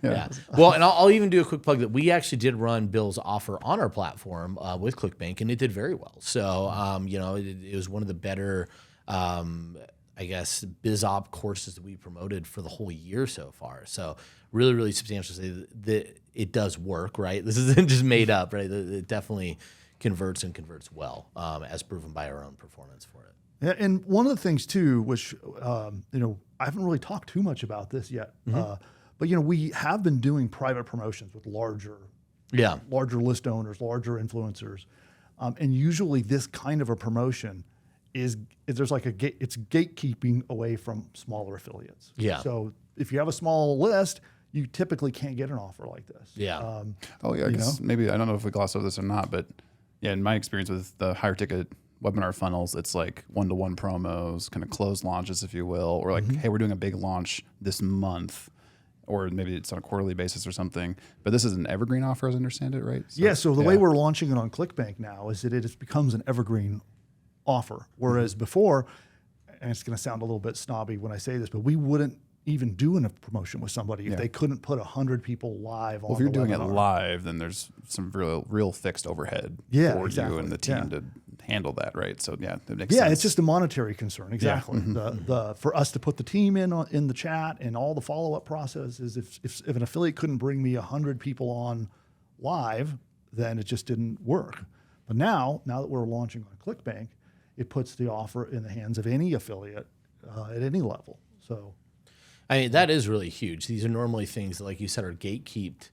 Yeah. Well, and I'll even do a quick plug that we actually did run Bill's offer on our platform with ClickBank, and it did very well. So, it was one of the better, I guess, BizOp courses that we promoted for the whole year so far. So, really, really substantial. That it does work, right? This isn't just made up, right? It definitely converts well, as proven by our own performance for it. Yeah, and one of the things too, which I haven't really talked too much about this yet, but we have been doing private promotions with larger Yeah. larger list owners, larger influencers. And usually this kind of a promotion is there's like it's gatekeeping away from smaller affiliates. Yeah. So if you have a small list, you typically can't get an offer like this. Yeah. I guess maybe, I don't know if we glossed over this or not, but yeah, in my experience with the higher ticket webinar funnels, it's like one-to-one promos, kind of closed launches, if you will, or like, hey, we're doing a big launch this month, or maybe it's on a quarterly basis or something. But this is an evergreen offer, as I understand it, right? So the way we're launching it on ClickBank now is that it becomes an evergreen offer. Whereas before, and it's going to sound a little bit snobby when I say this, but we wouldn't even do a promotion with somebody if they couldn't put 100 people live on the webinar. If you're doing it live, then there's some real fixed overhead for you and the team to handle that, right? So yeah, it makes sense. It's just a monetary concern. Exactly. The for us to put the team in the chat and all the follow-up process is if an affiliate couldn't bring me 100 people on live, then it just didn't work. But now that we're launching on ClickBank, it puts the offer in the hands of any affiliate at any level. So, I mean, that is really huge. These are normally things that, like you said, are gatekeeped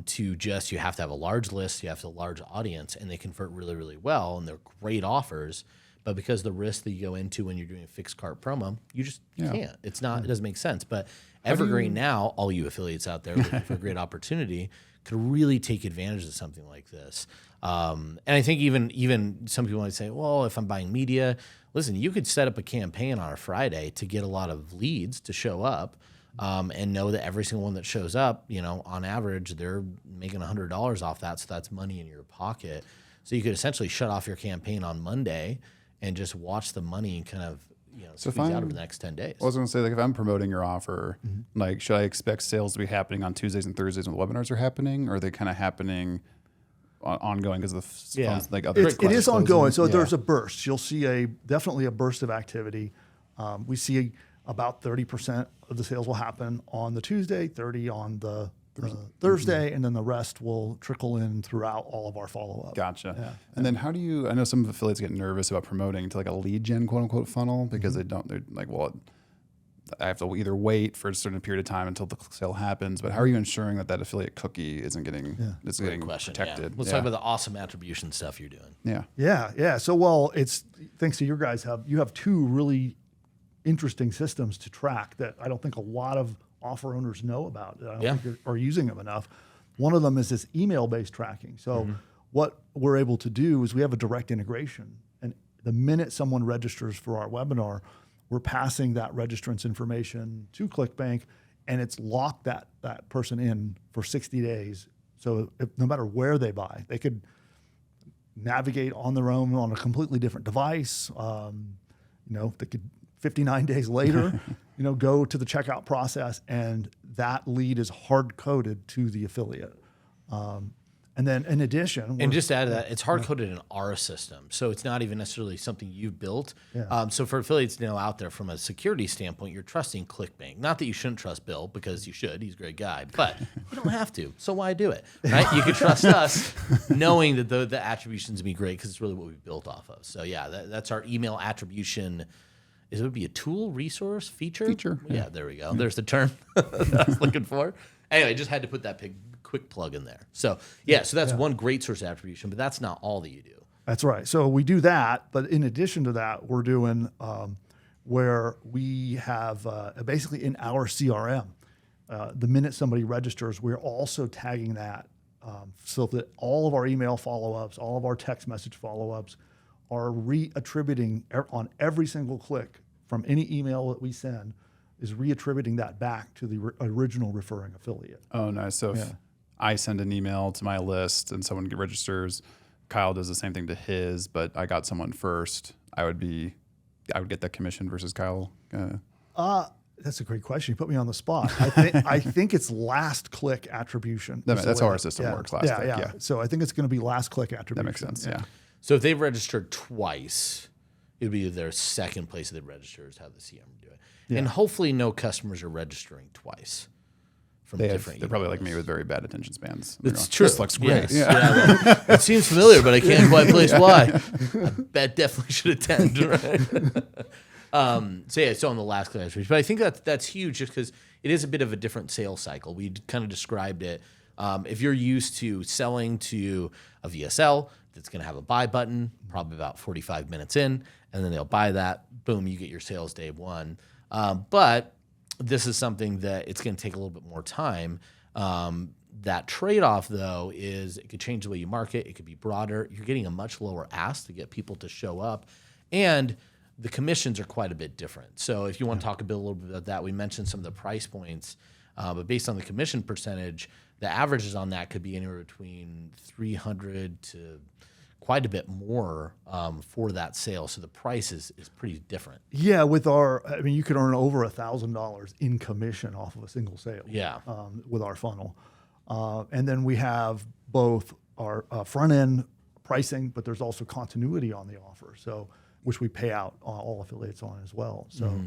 to just, you have to have a large list, you have to have a large audience, and they convert really, really well, and they're great offers. But because the risk that you go into when you're doing a fixed cart promo, you just can't. It's not, it doesn't make sense. But Evergreen now, all you affiliates out there looking for a great opportunity, could really take advantage of something like this. And I think even some people might say, well, if I'm buying media, listen, you could set up a campaign on a Friday to get a lot of leads to show up, and know that every single one that shows up, on average, they're making $100 off that. So that's money in your pocket. So you could essentially shut off your campaign on Monday and just watch the money kind of, squeeze out over the next 10 days. I was going to say, like, if I'm promoting your offer, like, should I expect sales to be happening on Tuesdays and Thursdays when the webinars are happening, or are they kind of happening ongoing because of the funds, like other? It is ongoing. So there's a burst. You'll see definitely a burst of activity. We see about 30% of the sales will happen on the Tuesday, 30 on the Thursday, and then the rest will trickle in throughout all of our follow-up. Gotcha. Yeah. And then how do you, I know some affiliates get nervous about promoting to like a lead gen quote unquote funnel because they're like, well, I have to either wait for a certain period of time until the sale happens, but how are you ensuring that affiliate cookie isn't getting, protected? Let's talk about the awesome attribution stuff you're doing. Yeah. So, it's thanks to your guys, you have two really interesting systems to track that I don't think a lot of offer owners know about. I don't think are using them enough. One of them is this email-based tracking. So what we're able to do is we have a direct integration. And the minute someone registers for our webinar, we're passing that registrant's information to ClickBank, and it's locked that person in for 60 days. So no matter where they buy, they could navigate on their own on a completely different device. They could 59 days later, go to the checkout process, and that lead is hard coded to the affiliate. And then in addition, and just to add to that, it's hard coded in our system, so it's not even necessarily something you've built. So for affiliates out there, from a security standpoint, you're trusting ClickBank. Not that you shouldn't trust Bill, because you should. He's a great guy, but you don't have to. So why do it, right? You can trust us, knowing that the attributions be great because it's really what we built off of. So that's our email attribution. It would be a tool, resource, feature. Yeah, there we go. There's the term that I was looking for. Anyway, just had to put that quick plug in there. So so that's one great source of attribution, but that's not all that you do. That's right. So we do that, but in addition to that, we're doing where we have basically in our CRM, the minute somebody registers, we're also tagging that so that all of our email follow-ups, all of our text message follow-ups are reattributing on every single click from any email that we send, is reattributing that back to the original referring affiliate. Oh, nice. So if I send an email to my list and someone registers, Kyle does the same thing to his, but I got someone first, I would get that commission versus Kyle. That's a great question. You put me on the spot. I think it's last click attribution. That's how our system works. Last click. Yeah. So I think it's going to be last click attribution. That makes sense. Yeah. So if they've registered twice, it would be their second place that they register is how the CM would do it. Yeah. And hopefully no customers are registering twice from different. They're probably like me with very bad attention spans. It's true. This looks great. Yes. Well, it seems familiar, but I can't quite place why. I definitely should attend. Right? So on the last class, but I think that's huge just because it is a bit of a different sales cycle. We kind of described it. If you're used to selling to a VSL that's going to have a buy button, probably about 45 minutes in, and then they'll buy that, boom, you get your sales day one. But this is something that it's going to take a little bit more time. That trade-off, though, is it could change the way you market. It could be broader. You're getting a much lower ask to get people to show up. And the commissions are quite a bit different. So if you want to talk a little bit about that, we mentioned some of the price points. But based on the commission percentage, the averages on that could be anywhere between 300 to quite a bit more for that sale. So the price is pretty different. Yeah, you could earn over $1,000 in commission off of a single sale. Yeah. With our funnel. And then we have both our front end pricing, but there's also continuity on the offer, which we pay out all affiliates on as well. So,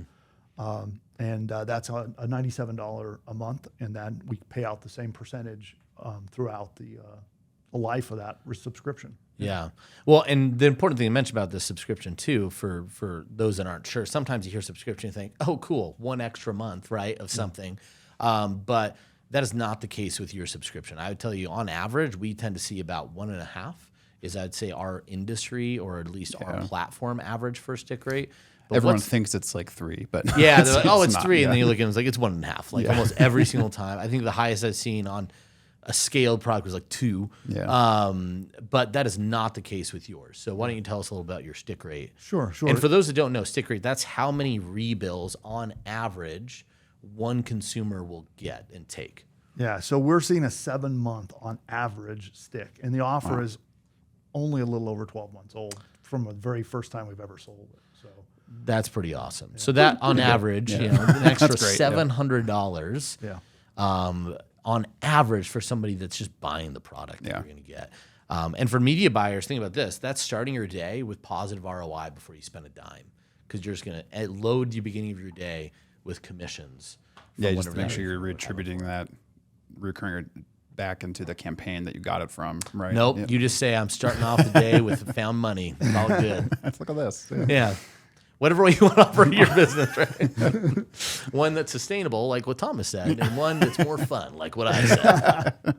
that's a $97 a month, and then we pay out the same percentage throughout the life of that subscription. Yeah. Well, and the important thing to mention about this subscription too, for those that aren't sure, sometimes you hear subscription and think, oh, cool, one extra month, right, of something. But that is not the case with your subscription. I would tell you, on average, we tend to see about 1.5 is, I'd say, our industry, or at least our platform average for stick rate. But everyone thinks it's like 3, but yeah, they're like, oh, it's not, 3, and then you look at it, it's like it's 1.5, like almost every single time. I think the highest I've seen on a scaled product was like 2. Yeah. But that is not the case with yours. So why don't you tell us a little about your stick rate? Sure. And for those that don't know, stick rate, that's how many rebills on average one consumer will get and take. Yeah, so we're seeing a 7-month on average stick, and the offer is only a little over 12 months old from the very first time we've ever sold it. So that's pretty awesome. Yeah. So that on average, an extra $700 on average for somebody that's just buying the product that you're going to get. And for media buyers, think about this. That's starting your day with positive ROI before you spend a dime, because you're just going to load the beginning of your day with commissions. Yeah, just to make sure you're retributing that recurring back into the campaign that you got it from, right? Nope. Yep. You just say, I'm starting off the day with found money. It's all good. Let's look at this. Yeah. Whatever way you want to operate your business, right? One that's sustainable, like what Thomas said, and one that's more fun, like what I said.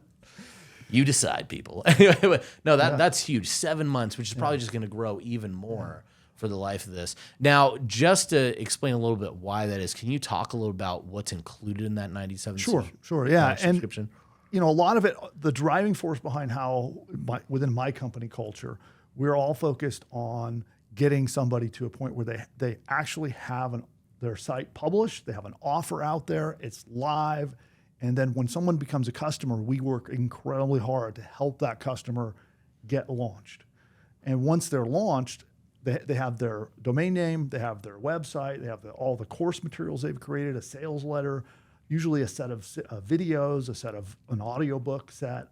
You decide, people. Anyway, no, that's huge. 7 months, which is probably just going to grow even more for the life of this. Now, just to explain a little bit why that is, can you talk a little about what's included in that 97? Sure. Yeah. Subscription? And, a lot of it, the driving force behind how within my company culture, we're all focused on getting somebody to a point where they actually have their site published, they have an offer out there, it's live, and then when someone becomes a customer, we work incredibly hard to help that customer get launched. And once they're launched, they have their domain name, they have their website, they have all the course materials they've created, a sales letter, usually a set of videos, a set of an audiobook set,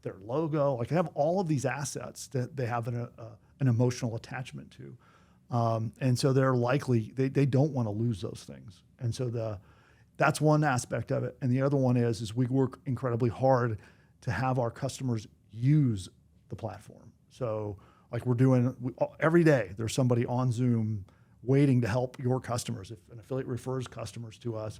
their logo. Like, they have all of these assets that they have an emotional attachment to. And so they're likely, they don't want to lose those things. And so that's one aspect of it. And the other one is we work incredibly hard to have our customers use the platform. So like every day, there's somebody on Zoom waiting to help your customers. If an affiliate refers customers to us,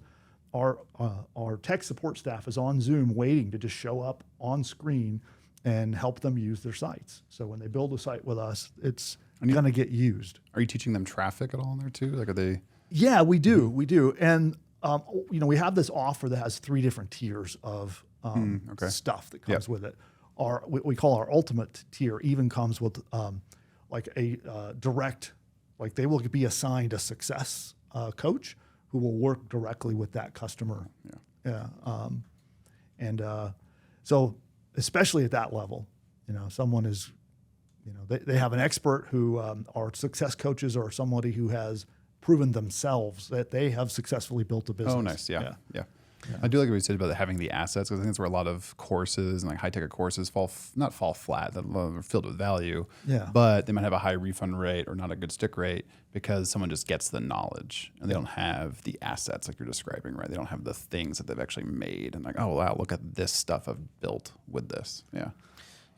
our tech support staff is on Zoom waiting to just show up on screen and help them use their sites. So when they build a site with us, it's going to get used. Are you teaching them traffic at all in there too? Like, are they? Yeah, we do. We do. And, we have this offer that has 3 different tiers of stuff that comes with it. What we call our ultimate tier even comes with like a direct, like they will be assigned a success coach who will work directly with that customer. So especially at that level, someone is, they have an expert who are success coaches, or somebody who has proven themselves that they have successfully built a business. Oh, nice. Yeah. I do like what you said about having the assets, because I think that's where a lot of courses and like high ticket courses not fall flat, that are filled with value. Yeah. But they might have a high refund rate or not a good stick rate because someone just gets the knowledge and they don't have the assets like you're describing, right? They don't have the things that they've actually made and like, oh wow, look at this stuff I've built with this. Yeah.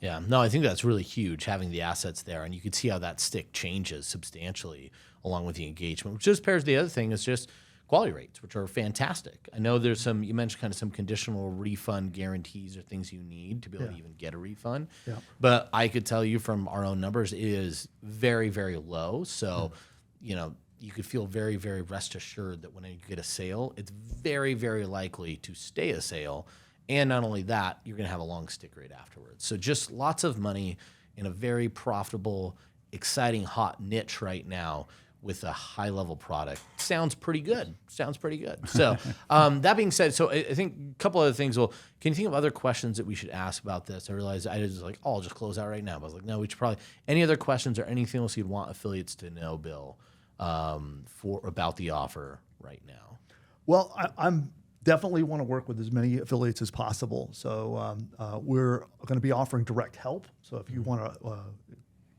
Yeah, no, I think that's really huge, having the assets there, and you can see how that stick changes substantially along with the engagement, which just pairs the other thing is just quality rates, which are fantastic. I know there's you mentioned kind of some conditional refund guarantees or things you need to be able to even get a refund. Yeah. But I could tell you from our own numbers, it is very, very low. So, you could feel very, very rest assured that when you get a sale, it's very, very likely to stay a sale. And not only that, you're going to have a long stick rate afterwards. So just lots of money in a very profitable, exciting, hot niche right now with a high-level product. Sounds pretty good. So that being said, so I think a couple other things. Well, can you think of other questions that we should ask about this? I realized I was like, I'll just close out right now. But I was like, no, we should probably. Any other questions or anything else you'd want affiliates to know, Bill, about the offer right now? Well, I'm definitely want to work with as many affiliates as possible. So we're going to be offering direct help. So if you want to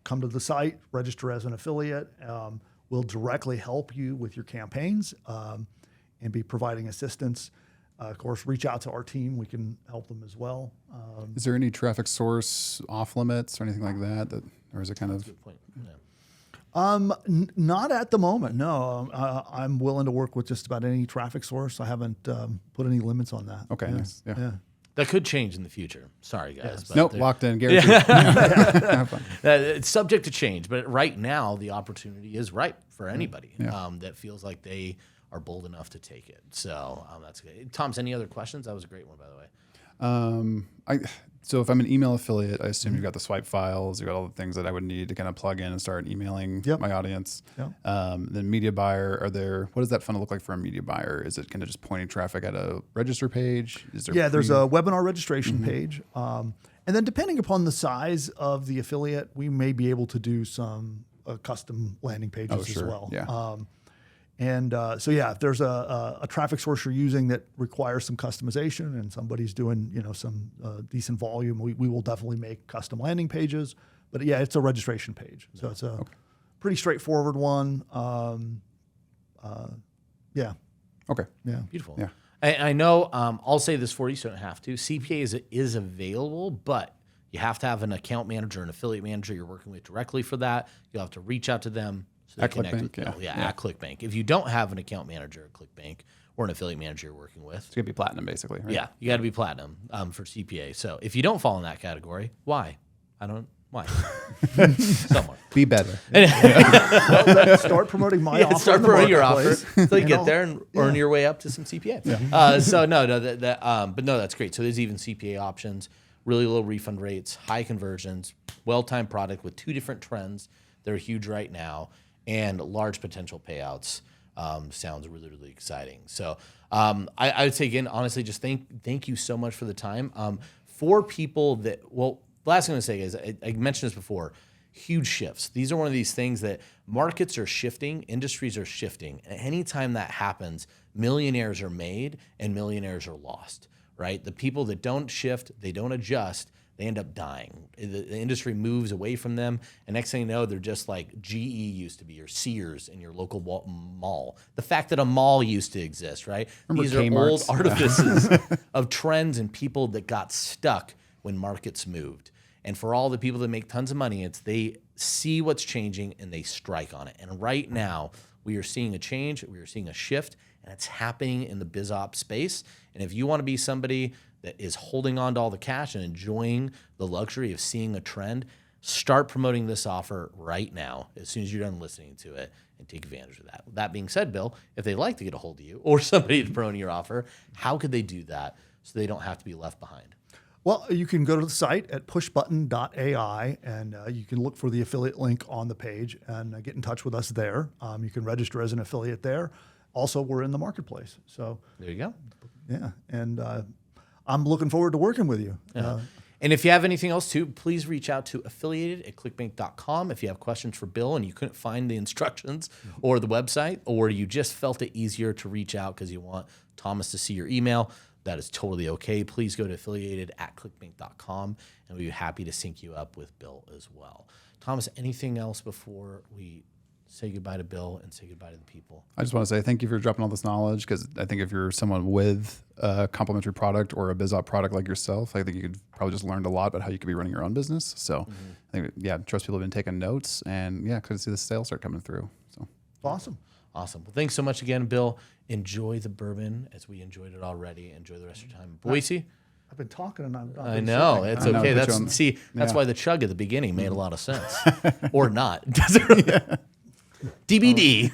come to the site, register as an affiliate, we'll directly help you with your campaigns and be providing assistance. Of course, reach out to our team. We can help them as well. Is there any traffic source off limits or anything like that? Or is it kind of... Good point. Yeah. Not at the moment. No, I'm willing to work with just about any traffic source. I haven't put any limits on that. Okay, nice. Yeah. That could change in the future. Sorry, guys. But Nope, locked in, guaranteed. It's subject to change, but right now the opportunity is ripe for anybody that feels like they are bold enough to take it. So that's good. Tom's, any other questions? That was a great one, by the way. So if I'm an email affiliate, I assume you've got the swipe files, you've got all the things that I would need to kind of plug in and start emailing my audience. Yep. Then media buyer, what does that funnel look like for a media buyer? Is it kind of just pointing traffic at a register page? Is there there's a webinar registration page. And then depending upon the size of the affiliate, we may be able to do some custom landing pages as well. Yeah. If there's a traffic source you're using that requires some customization and somebody's doing some decent volume, we will definitely make custom landing pages. But it's a registration page, so it's a pretty straightforward one. Okay. Yeah. Beautiful. Yeah. I know. I'll say this for you, so you don't have to. CPA is available, but you have to have an account manager, an affiliate manager you're working with directly for that. You'll have to reach out to them. So at ClickBank, at ClickBank. If you don't have an account manager at ClickBank or an affiliate manager you're working with, It's going to be platinum, basically, right? yeah, you got to be platinum for CPA. So if you don't fall in that category, why? Why? Somewhere. Be better. Start promoting my offer. Start in the promoting your offer marketplace. so you get there and earn your way up to some CPA. But that's great. So there's even CPA options, really low refund rates, high conversions, well-timed product with 2 different trends that are huge right now, and large potential payouts. Sounds really, really exciting. So I would say, again, honestly, just thank you so much for the time. For people the last thing I'm going to say is, I mentioned this before, huge shifts. These are one of these things that markets are shifting, industries are shifting. And anytime that happens, millionaires are made and millionaires are lost, right? The people that don't shift, they don't adjust, they end up dying. The industry moves away from them, and next thing you know, they're just like GE used to be, or Sears in your local mall. The fact that a mall used to exist, right? These are old artifices of trends and people that got stuck when markets moved. And for all the people that make tons of money, they see what's changing and they strike on it. And right now, we are seeing a change, we are seeing a shift, and it's happening in the biz op space. And if you want to be somebody that is holding on to all the cash and enjoying the luxury of seeing a trend, start promoting this offer right now as soon as you're done listening to it and take advantage of that. That being said, Bill, if they'd like to get a hold of you or somebody to promote your offer, how could they do that so they don't have to be left behind? Well, you can go to the site at pushbutton.ai, and you can look for the affiliate link on the page and get in touch with us there. You can register as an affiliate there. Also, we're in the marketplace. So there you go. Yeah, and I'm looking forward to working with you. And if you have anything else too, please reach out to affiliated@clickbank.com. If you have questions for Bill and you couldn't find the instructions or the website, or you just felt it easier to reach out because you want Thomas to see your email, that is totally okay. Please go to affiliated@clickbank.com, and we'll be happy to sync you up with Bill as well. Thomas, anything else before we say goodbye to Bill and say goodbye to the people? I just want to say thank you for dropping all this knowledge, because I think if you're someone with a complementary product or a biz op product like yourself, I think you could probably just learned a lot about how you could be running your own business. So I think, trust people have been taking notes, and good to see the sales start coming through. So awesome. Awesome. Well, thanks so much again, Bill. Enjoy the bourbon as we enjoyed it already. Enjoy the rest of your time in Boise. I've been talking and I've I know. It's I know, okay. put you on- That's yeah. why the chug at the beginning made a lot of sense. Or not. DBD.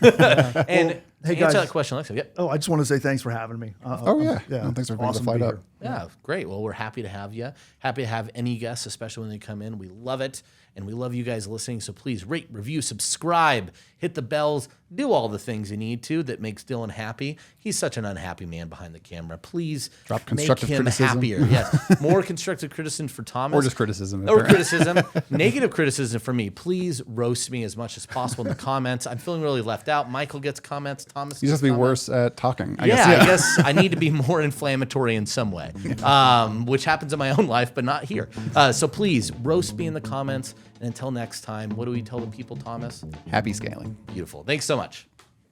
And hey, answer guys. that question, Alexa. Yep. Oh, I just want to say thanks for having me. Oh, yeah. No, thanks for bringing the awesome flight to be up. here. Yeah, great. Well, we're happy to have you. Happy to have any guests, especially when they come in. We love it. And we love you guys listening. So please rate, review, subscribe, hit the bells, do all the things you need to that makes Dylan happy. He's such an unhappy man behind the camera. Please Drop make constructive him criticism. happier. Yes. More constructive criticism for Thomas. Or just criticism. Or criticism. Negative criticism for me. Please roast me as much as possible in the comments. I'm feeling really left out. Michael gets comments. Thomas You gets just have to be comments. worse at talking. I I guess I need to be more inflammatory in some way, which happens in my own life, but not here. So please roast me in the comments. And until next time, what do we tell the people, Thomas? Happy scaling. Beautiful. Thanks so much.